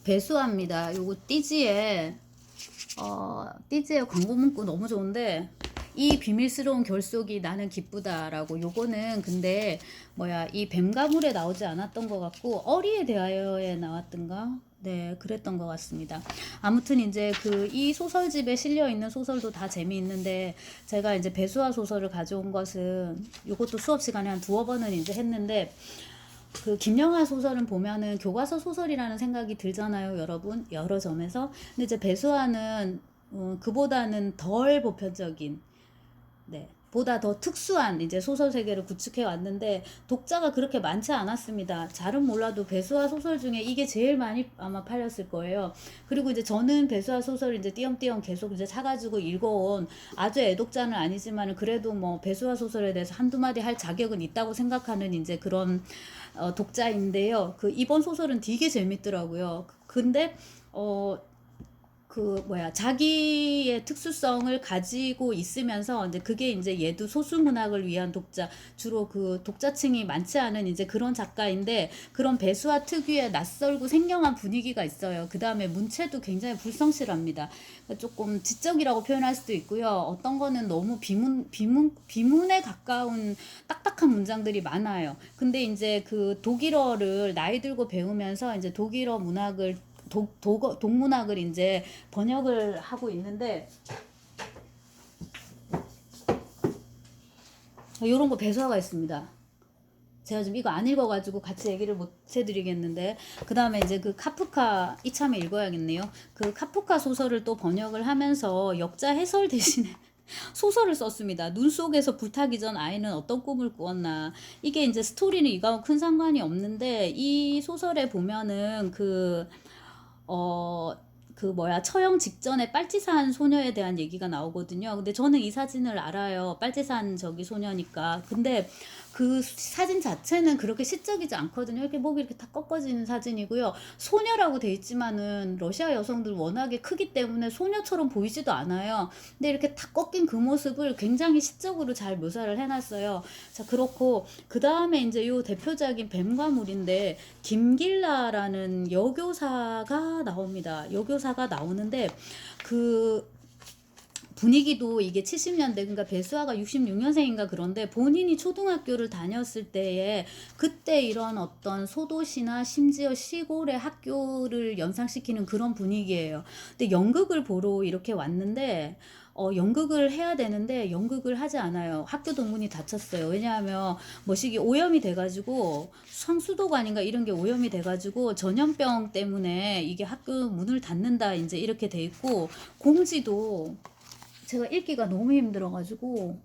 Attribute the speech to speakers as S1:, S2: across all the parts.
S1: 배수아입니다. 요거 띠지에 띠지의 광고 문구 너무 좋은데, 이 비밀스러운 결속이 나는 기쁘다라고. 요거는 근데 뭐야, 이 뱀가물에 나오지 않았던 것 같고 어리에 대하여에 나왔던가, 네, 그랬던 것 같습니다. 아무튼 이제 이 소설집에 실려 있는 소설도 다 재미있는데, 제가 이제 배수아 소설을 가져온 것은, 요것도 수업 시간에 한 두어 번은 이제 했는데, 김영하 소설은 보면은 교과서 소설이라는 생각이 들잖아요, 여러분. 여러 점에서. 근데 이제 배수아는 그보다는 덜 보편적인, 네, 보다 더 특수한 이제 소설 세계를 구축해 왔는데, 독자가 그렇게 많지 않았습니다. 잘은 몰라도 배수아 소설 중에 이게 제일 많이 아마 팔렸을 거예요. 그리고 이제 저는 배수아 소설 이제 띄엄띄엄 계속 이제 사가지고 읽어온 아주 애독자는 아니지만, 그래도 뭐 배수아 소설에 대해서 한두 마디 할 자격은 있다고 생각하는 이제 그런 독자인데요. 이번 소설은 되게 재밌더라고요. 근데 자기의 특수성을 가지고 있으면서, 이제 그게 이제 얘도 소수문학을 위한 독자, 주로 독자층이 많지 않은 이제 그런 작가인데, 그런 배수아 특유의 낯설고 생경한 분위기가 있어요. 그 다음에 문체도 굉장히 불성실합니다. 조금 지적이라고 표현할 수도 있고요. 어떤 거는 너무 비문에 가까운 딱딱한 문장들이 많아요. 근데 이제 독일어를 나이 들고 배우면서 이제 독일어 문학을 동문학을 이제 번역을 하고 있는데, 이런 거 배수화가 있습니다. 제가 지금 이거 안 읽어가지고 같이 얘기를 못 해드리겠는데, 그 다음에 이제 카프카 이참에 읽어야겠네요. 카프카 소설을 또 번역을 하면서 역자 해설 대신에 소설을 썼습니다. 눈 속에서 불타기 전 아이는 어떤 꿈을 꾸었나. 이게 이제 스토리는 이거하고 큰 상관이 없는데, 이 소설에 보면은 처형 직전에 빨치산 소녀에 대한 얘기가 나오거든요. 근데 저는 이 사진을 알아요. 빨치산 소녀니까. 근데 사진 자체는 그렇게 시적이지 않거든요. 이렇게 목이 이렇게 다 꺾어지는 사진이고요. 소녀라고 돼 있지만은 러시아 여성들 워낙에 크기 때문에 소녀처럼 보이지도 않아요. 근데 이렇게 다 꺾인 그 모습을 굉장히 시적으로 잘 묘사를 해놨어요. 자, 그렇고 그 다음에 이제 요 대표작인 뱀과물인데, 김길라라는 여교사가 나옵니다. 여교사가 나오는데, 분위기도 이게 70년대, 그러니까 배수아가 66년생인가 그런데, 본인이 초등학교를 다녔을 때에 그때 이런 어떤 소도시나 심지어 시골의 학교를 연상시키는 그런 분위기예요. 근데 연극을 보러 이렇게 왔는데, 연극을 해야 되는데 연극을 하지 않아요. 학교 동문이 닫혔어요. 왜냐하면 뭐시기 오염이 돼가지고, 성수도관인가 이런 게 오염이 돼가지고 전염병 때문에 이게 학교 문을 닫는다 이제 이렇게 돼 있고, 공지도 제가 읽기가 너무 힘들어가지고,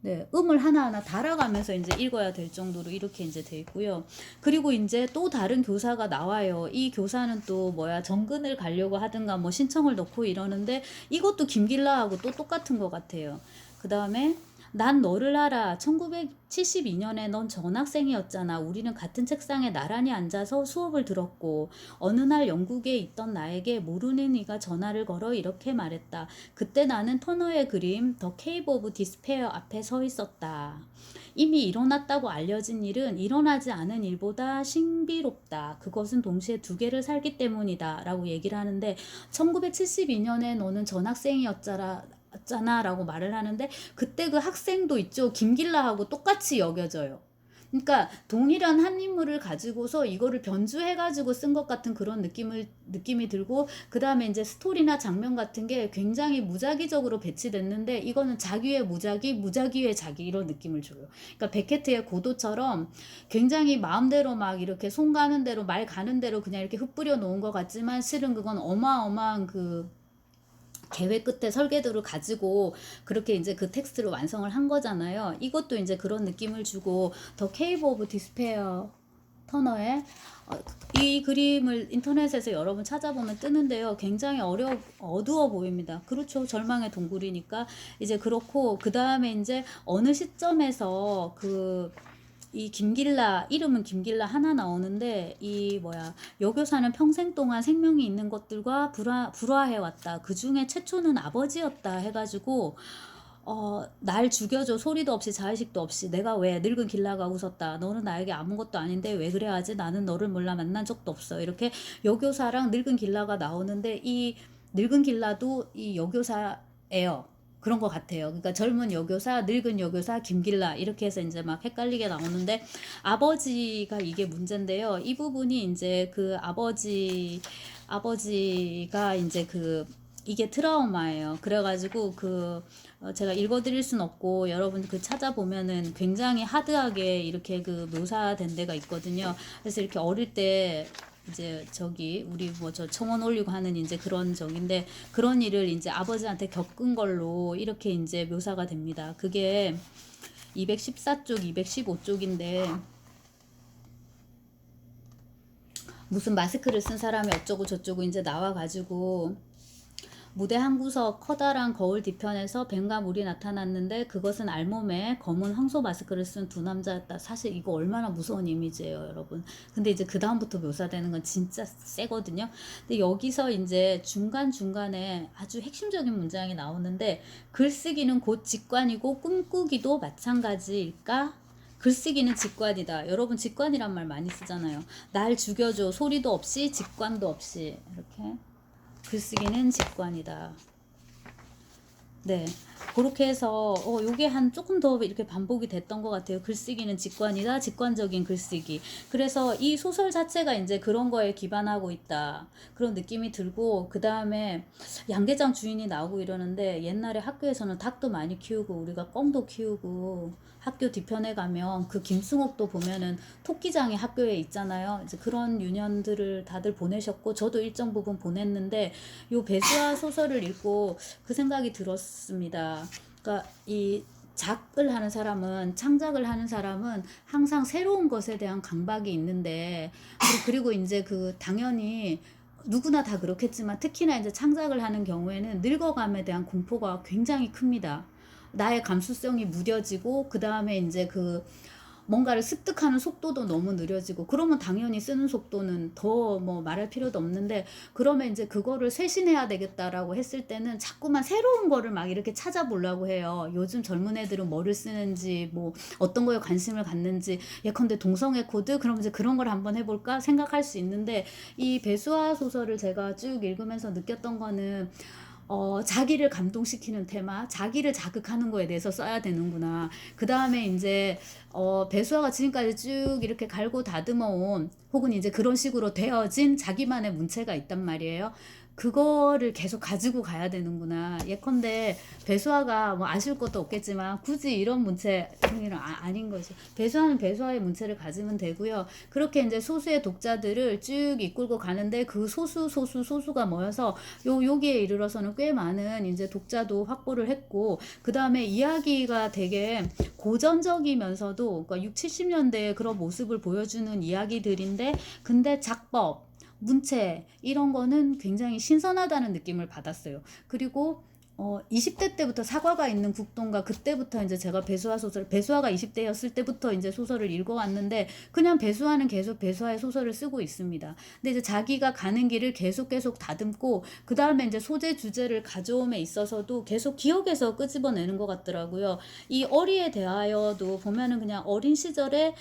S1: 네, 음을 하나하나 달아가면서 이제 읽어야 될 정도로 이렇게 이제 돼 있고요. 그리고 이제 또 다른 교사가 나와요. 이 교사는 또 정근을 가려고 하든가 뭐 신청을 넣고 이러는데, 이것도 김길라하고 또 똑같은 것 같아요. 그 다음에 난 너를 알아. 1972년에 넌 전학생이었잖아. 우리는 같은 책상에 나란히 앉아서 수업을 들었고, 어느 날 영국에 있던 나에게 모르는 이가 전화를 걸어 이렇게 말했다. 그때 나는 터너의 그림 더 케이브 오브 디스페어 앞에 서 있었다. 이미 일어났다고 알려진 일은 일어나지 않은 일보다 신비롭다. 그것은 동시에 두 개를 살기 때문이다. 라고 얘기를 하는데, 1972년에 너는 전학생이었잖아 라고 말을 하는데, 그때 그 학생도 있죠. 김길라하고 똑같이 여겨져요. 그러니까 동일한 한 인물을 가지고서 이거를 변주해가지고 쓴 것 같은 그런 느낌이 들고, 그 다음에 이제 스토리나 장면 같은 게 굉장히 무작위적으로 배치됐는데, 이거는 자기의 무작위, 무작위의 자기, 이런 느낌을 줘요. 그러니까 베케트의 고도처럼 굉장히 마음대로 막 이렇게 손 가는 대로 말 가는 대로 그냥 이렇게 흩뿌려 놓은 것 같지만, 실은 그건 어마어마한 계획 끝에 설계도를 가지고 그렇게 이제 그 텍스트를 완성을 한 거잖아요. 이것도 이제 그런 느낌을 주고, 더 케이브 오브 디스페어 터너의 이 그림을 인터넷에서 여러분 찾아보면 뜨는데요. 굉장히 어두워 보입니다. 그렇죠. 절망의 동굴이니까. 이제 그렇고, 그 다음에 이제 어느 시점에서 이 김길라, 이름은 김길라 하나 나오는데, 여교사는 평생 동안 생명이 있는 것들과 불화해왔다. 그 중에 최초는 아버지였다 해가지고, 날 죽여줘 소리도 없이 자의식도 없이 내가 왜 늙은 길라가 웃었다. 너는 나에게 아무것도 아닌데 왜 그래야지. 나는 너를 몰라 만난 적도 없어. 이렇게 여교사랑 늙은 길라가 나오는데 이 늙은 길라도 이 여교사예요. 그런 것 같아요. 그러니까 젊은 여교사, 늙은 여교사, 김길라 이렇게 해서 이제 막 헷갈리게 나오는데 아버지가 이게 문제인데요. 이 부분이 이제 그 아버지가 이제 그 이게 트라우마예요. 그래가지고 제가 읽어드릴 순 없고 여러분 그 찾아보면은 굉장히 하드하게 이렇게 그 묘사된 데가 있거든요. 그래서 이렇게 어릴 때 이제 저기 우리 뭐 저 청원 올리고 하는 이제 그런 적인데 그런 일을 이제 아버지한테 겪은 걸로 이렇게 이제 묘사가 됩니다. 그게 214쪽, 215쪽인데 무슨 마스크를 쓴 사람이 어쩌고 저쩌고 이제 나와가지고 무대 한 구석 커다란 거울 뒤편에서 뱀과 물이 나타났는데 그것은 알몸에 검은 황소 마스크를 쓴 두 남자였다. 사실 이거 얼마나 무서운 이미지예요, 여러분. 근데 이제 그 다음부터 묘사되는 건 진짜 세거든요. 근데 여기서 이제 중간중간에 아주 핵심적인 문장이 나오는데 글쓰기는 곧 직관이고 꿈꾸기도 마찬가지일까? 글쓰기는 직관이다. 여러분 직관이란 말 많이 쓰잖아요. 날 죽여줘 소리도 없이 직관도 없이 이렇게. 글쓰기는 직관이다. 네. 그렇게 해서 요게 한 조금 더 이렇게 반복이 됐던 것 같아요. 글쓰기는 직관이다. 직관적인 글쓰기. 그래서 이 소설 자체가 이제 그런 거에 기반하고 있다. 그런 느낌이 들고 그 다음에 양계장 주인이 나오고 이러는데 옛날에 학교에서는 닭도 많이 키우고 우리가 꿩도 키우고 학교 뒤편에 가면 그 김승옥도 보면은 토끼장이 학교에 있잖아요. 이제 그런 유년들을 다들 보내셨고 저도 일정 부분 보냈는데 요 배수아 소설을 읽고 그 생각이 들었습니다. 그러니까 이 작을 하는 사람은 창작을 하는 사람은 항상 새로운 것에 대한 강박이 있는데 그리고 이제 그 당연히 누구나 다 그렇겠지만 특히나 이제 창작을 하는 경우에는 늙어감에 대한 공포가 굉장히 큽니다. 나의 감수성이 무뎌지고 그 다음에 이제 그 뭔가를 습득하는 속도도 너무 느려지고 그러면 당연히 쓰는 속도는 더 뭐 말할 필요도 없는데 그러면 이제 그거를 쇄신해야 되겠다라고 했을 때는 자꾸만 새로운 거를 막 이렇게 찾아보려고 해요. 요즘 젊은 애들은 뭐를 쓰는지 뭐 어떤 거에 관심을 갖는지 예컨대 동성애 코드 그럼 이제 그런 걸 한번 해볼까 생각할 수 있는데 이 배수아 소설을 제가 쭉 읽으면서 느꼈던 거는 자기를 감동시키는 테마, 자기를 자극하는 거에 대해서 써야 되는구나. 그 다음에 이제, 배수아가 지금까지 쭉 이렇게 갈고 다듬어 온, 혹은 이제 그런 식으로 되어진 자기만의 문체가 있단 말이에요. 그거를 계속 가지고 가야 되는구나. 예컨대 배수아가 뭐 아쉬울 것도 없겠지만 굳이 이런 문체 형이랑 아닌 거죠. 배수아는 배수아의 문체를 가지면 되고요. 그렇게 이제 소수의 독자들을 쭉 이끌고 가는데 그 소수가 모여서 여기에 이르러서는 꽤 많은 이제 독자도 확보를 했고 그 다음에 이야기가 되게 고전적이면서도 그러니까 6, 70년대의 그런 모습을 보여주는 이야기들인데 근데 작법 문체 이런 거는 굉장히 신선하다는 느낌을 받았어요. 그리고 20대 때부터 사과가 있는 국동가 그때부터 이제 제가 배수아가 20대였을 때부터 이제 소설을 읽어왔는데 그냥 배수아는 계속 배수아의 소설을 쓰고 있습니다. 근데 이제 자기가 가는 길을 계속 다듬고 그 다음에 이제 소재 주제를 가져옴에 있어서도 계속 기억에서 끄집어내는 것 같더라고요. 이 어리에 대하여도 보면은 그냥 어린 시절에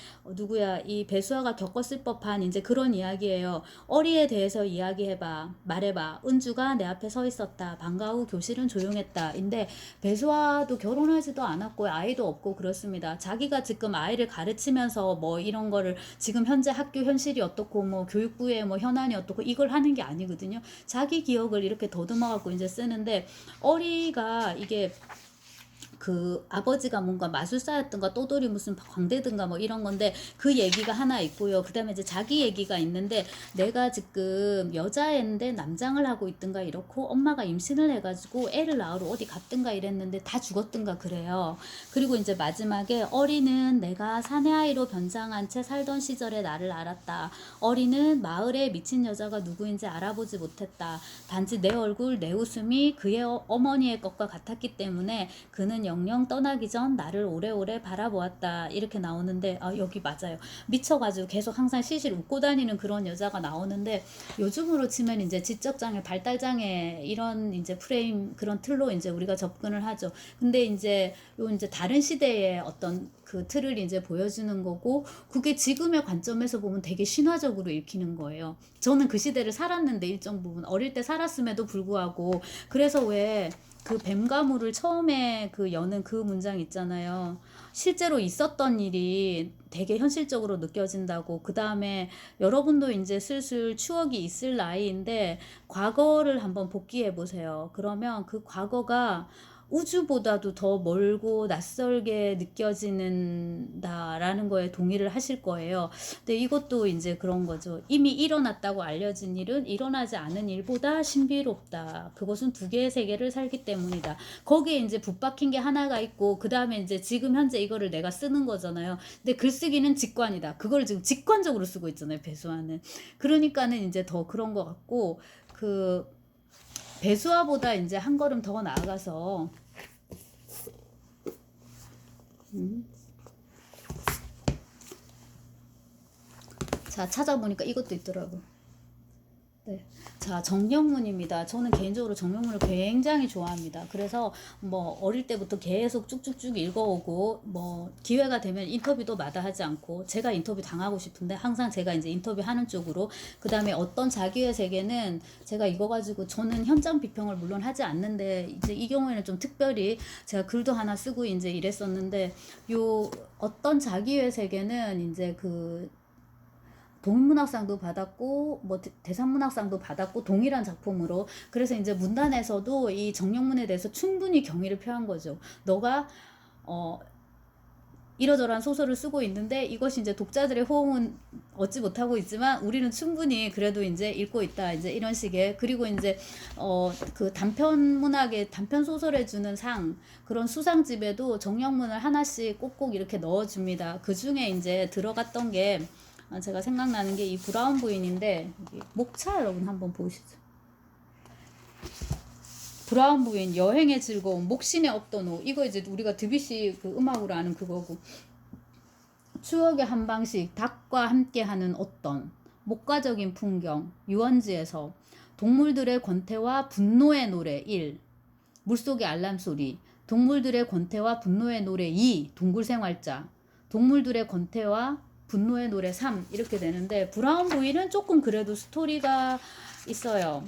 S1: 이 배수아가 겪었을 법한 이제 그런 이야기예요. 어리에 대해서 이야기해봐, 말해봐. 은주가 내 앞에 서 있었다. 방과 후 교실은 조용했다. 인데 배수아도 결혼하지도 않았고 아이도 없고 그렇습니다. 자기가 지금 아이를 가르치면서 뭐 이런 거를 지금 현재 학교 현실이 어떻고 뭐 교육부의 뭐 현안이 어떻고 이걸 하는 게 아니거든요. 자기 기억을 이렇게 더듬어 갖고 이제 쓰는데 어리가 이게 그 아버지가 뭔가 마술사였던가 또돌이 무슨 광대든가 뭐 이런 건데 그 얘기가 하나 있고요. 그 다음에 이제 자기 얘기가 있는데 내가 지금 여자애인데 남장을 하고 있든가 이렇고 엄마가 임신을 해가지고 애를 낳으러 어디 갔든가 이랬는데 다 죽었든가 그래요. 그리고 이제 마지막에 어리는 내가 사내아이로 변장한 채 살던 시절에 나를 알았다. 어리는 마을에 미친 여자가 누구인지 알아보지 못했다. 단지 내 얼굴 내 웃음이 그의 어머니의 것과 같았기 때문에 그는 영영 떠나기 전 나를 오래오래 바라보았다 이렇게 나오는데 여기 맞아요. 미쳐가지고 계속 항상 시실 웃고 다니는 그런 여자가 나오는데 요즘으로 치면 이제 지적장애, 발달장애 이런 이제 프레임 그런 틀로 이제 우리가 접근을 하죠. 근데 이제 요 이제 다른 시대의 어떤 그 틀을 이제 보여주는 거고 그게 지금의 관점에서 보면 되게 신화적으로 읽히는 거예요. 저는 그 시대를 살았는데 일정 부분 어릴 때 살았음에도 불구하고 그래서 왜 그 뱀가물을 처음에 그 여는 그 문장 있잖아요. 실제로 있었던 일이 되게 현실적으로 느껴진다고. 그 다음에 여러분도 이제 슬슬 추억이 있을 나이인데 과거를 한번 복귀해 보세요. 그러면 그 과거가 우주보다도 더 멀고 낯설게 느껴지는다라는 거에 동의를 하실 거예요. 근데 이것도 이제 그런 거죠. 이미 일어났다고 알려진 일은 일어나지 않은 일보다 신비롭다. 그것은 두 개의 세계를 살기 때문이다. 거기에 이제 붙박힌 게 하나가 있고 그 다음에 이제 지금 현재 이거를 내가 쓰는 거잖아요. 근데 글쓰기는 직관이다. 그걸 지금 직관적으로 쓰고 있잖아요. 배수화는. 그러니까는 이제 더 그런 것 같고 그 배수화보다 이제 한 걸음 더 나아가서 자 찾아보니까 이것도 있더라고. 네. 자, 정영문입니다. 저는 개인적으로 정영문을 굉장히 좋아합니다. 그래서 뭐 어릴 때부터 계속 쭉쭉쭉 읽어오고 뭐 기회가 되면 인터뷰도 마다하지 않고 제가 인터뷰 당하고 싶은데 항상 제가 이제 인터뷰 하는 쪽으로 그다음에 어떤 자기의 세계는 제가 이거 가지고 저는 현장 비평을 물론 하지 않는데 이제 이 경우에는 좀 특별히 제가 글도 하나 쓰고 이제 이랬었는데 요 어떤 자기의 세계는 이제 그 동인문학상도 받았고 뭐 대상문학상도 받았고 동일한 작품으로 그래서 이제 문단에서도 이 정영문에 대해서 충분히 경의를 표한 거죠. 너가 이러저러한 소설을 쓰고 있는데 이것이 이제 독자들의 호응은 얻지 못하고 있지만 우리는 충분히 그래도 이제 읽고 있다 이제 이런 식의 그리고 이제 그 단편 문학의 단편 소설에 주는 상 그런 수상집에도 정영문을 하나씩 꼭꼭 이렇게 넣어줍니다. 그 중에 이제 들어갔던 게 제가 생각나는 게 이 브라운 부인인데 목차 여러분 한번 보시죠. 브라운 부인 여행의 즐거움 목신의 없던 호 이거 이제 우리가 드뷔시 그 음악으로 아는 그거고 추억의 한 방씩 닭과 함께하는 어떤 목가적인 풍경 유원지에서 동물들의 권태와 분노의 노래 1 물속의 알람소리 동물들의 권태와 분노의 노래 2 동굴생활자 동물들의 권태와 분노의 노래 3 이렇게 되는데 브라운 부인은 조금 그래도 스토리가 있어요.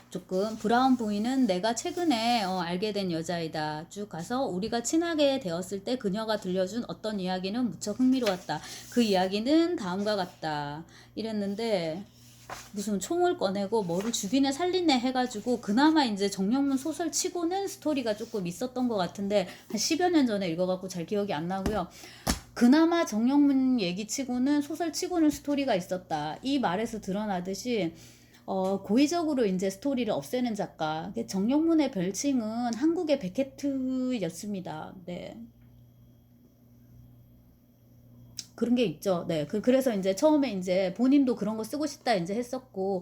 S1: 조금 브라운 부인은 내가 최근에 알게 된 여자이다. 쭉 가서 우리가 친하게 되었을 때 그녀가 들려준 어떤 이야기는 무척 흥미로웠다. 그 이야기는 다음과 같다. 이랬는데 무슨 총을 꺼내고 뭐를 죽이네 살리네 해가지고 그나마 이제 정영문 소설 치고는 스토리가 조금 있었던 것 같은데 한 10여 년 전에 읽어갖고 잘 기억이 안 나고요. 그나마 정영문 얘기 치고는 소설 치고는 스토리가 있었다. 이 말에서 드러나듯이 고의적으로 이제 스토리를 없애는 작가. 정영문의 별칭은 한국의 베케트였습니다. 네. 그런 게 있죠. 네. 그래서 이제 처음에 이제 본인도 그런 거 쓰고 싶다 이제 했었고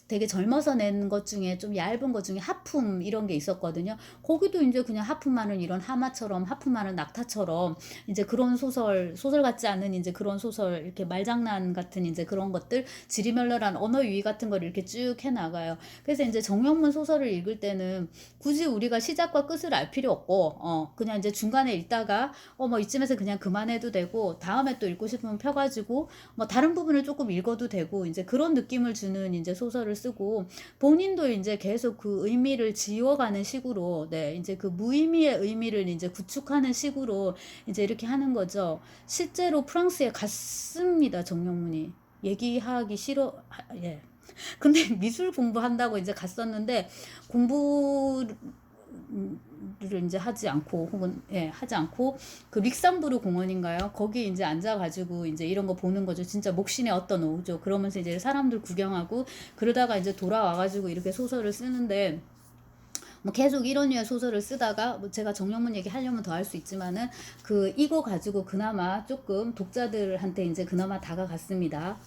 S1: 되게 젊어서 낸 것 중에 좀 얇은 것 중에 하품 이런 게 있었거든요. 거기도 이제 그냥 하품하는 이런 하마처럼 하품하는 낙타처럼 이제 그런 소설 같지 않은 이제 그런 소설 이렇게 말장난 같은 이제 그런 것들 지리멸렬한 언어 유희 같은 걸 이렇게 쭉 해 나가요. 그래서 이제 정영문 소설을 읽을 때는 굳이 우리가 시작과 끝을 알 필요 없고 그냥 이제 중간에 읽다가 뭐 이쯤에서 그냥 그만해도 되고 다음에 또 읽고 싶으면 펴가지고 뭐 다른 부분을 조금 읽어도 되고 이제 그런 느낌을 주는 이제 소설을 쓰고 본인도 이제 계속 그 의미를 지워가는 식으로 네 이제 그 무의미의 의미를 이제 구축하는 식으로 이제 이렇게 하는 거죠. 실제로 프랑스에 갔습니다. 정영문이 얘기하기 싫어 예. 근데 미술 공부한다고 이제 갔었는데 공부를 이제 하지 않고 혹은 하지 않고 그 릭삼부르 공원인가요? 거기 이제 앉아가지고 이제 이런 거 보는 거죠. 진짜 목신의 어떤 오후죠. 그러면서 이제 사람들 구경하고 그러다가 이제 돌아와가지고 이렇게 소설을 쓰는데 뭐 계속 이런 류의 소설을 쓰다가 뭐 제가 정영문 얘기 하려면 더 할 수 있지만은 그 이거 가지고 그나마 조금 독자들한테 이제 그나마 다가갔습니다.